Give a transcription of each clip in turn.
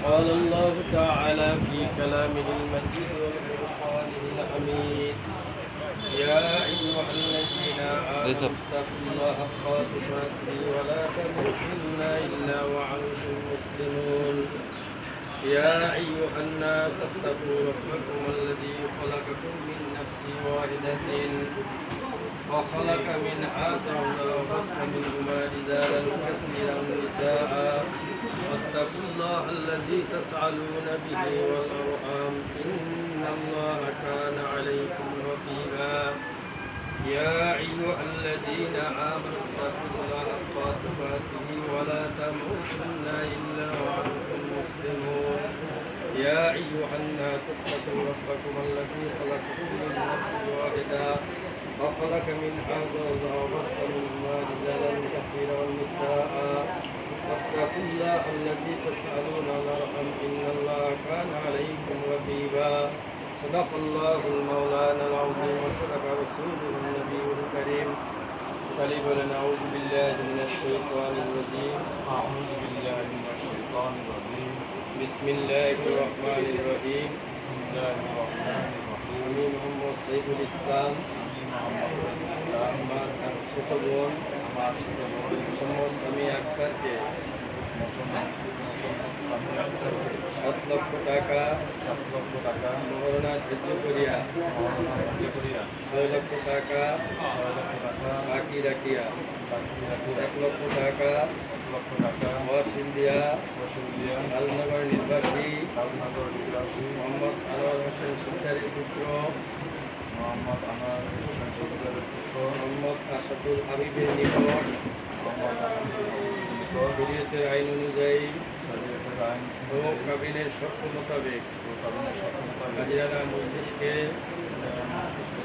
قال الله تعالى في كلامه المجيد والقرآنه الحميد يا أيها الذين آمنوا اتقوا الله حق تقاته ولا تموتن إلا وأنتم مسلمون يا أيها الناس اتقوا ربكم الذي خلقكم من نفس واحدة وخلق منها زوجها وبث منهما رجالا كثيرا ونساء واتقوا الله الذي تسألون به والأرحام إن الله كان عليكم رقيبا يا أيها الذين آمنوا اتقوا الله حق تقاته ولا تموتن إلا وأنتم مسلمون يا أيها الناس اتقوا ربكم الذي خلقكم من نفس واحدة وخلق منها زوجها وبث منهما رجالا كثيرا ونساء واتقوا الله الذي تسألون الأرحام إن الله كان عليكم رقيبا صدق الله المولانا العظيم وصدق رسوله النبي الكريم أعوذ بالله من الشيطان الرجيم أعوذ بالله من الشيطان الرجيم بسم الله الرحمن الرحيم بسم الله الرحمن الرحيم আমি মোহাম্মদ সাইফুল ইসলাম আমি মোহাম্মদ ইসলাম আমার ছোট বোন আমার ছোট বোন মোহাম্মদ সামি আক্তারকে সামি আক্তারকে 7 লক্ষ টাকা 7 লক্ষ টাকা মহারণা ধার্য করিয়া 6 লক্ষ টাকা বাকি রাখিয়া 1 লক্ষ টাকা ওয়াসিন্দিয়া লালনগর নির্বাসী মোহাম্মদ আনোয়ার হোসেন সরকারের পুত্র মোহাম্মদ আসাদুল হাবিবের নিকট শরীয়তের আইন অনুযায়ী ও কাবিনের শর্ত মোতাবেক কাজিরানা মজলিসকে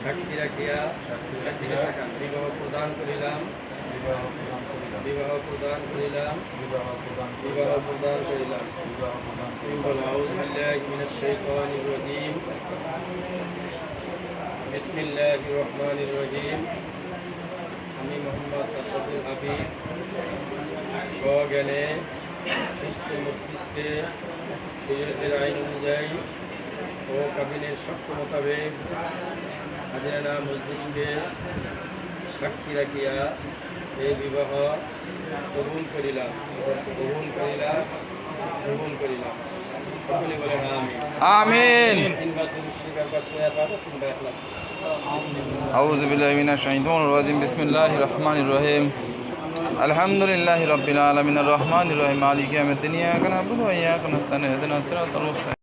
সাক্ষী রাখিয়া বিবাহ প্রদান করিলাম أعوذ بالله من الشيطان الرجيم بسم الله الرحمن الرحيم আমি মোহাম্মদ আসাদুল হাবিব স্বজ্ঞানে সুস্থ মস্তিষ্কে শরীয়তের আইন অনুযায়ী ও কাবিনের শর্ত মোতাবেক হাজিরানা মজলিসকে সাক্ষী রাখিয়া এই বিবাহ কবুল করিলাম সকলে বলেন আমিন। তিনবার দুরূদ শরীফ বা সূরা ফাতিহা তিনবার ইখলাস আউযু বিল্লাহি মিনাশ শাইতানির রাজিম বিসমিল্লাহির রহমানির রহিম আলহামদুলিল্লাহি রাব্বিল আলামিন আর রহমানির রহিম মালিকি ইয়াউমিদ্দিন ইয়্যাকা না'বুদু ওয়া ইয়্যাকা নাস্তাইন ইহদিনাস সিরাতাল মুস্তাকিম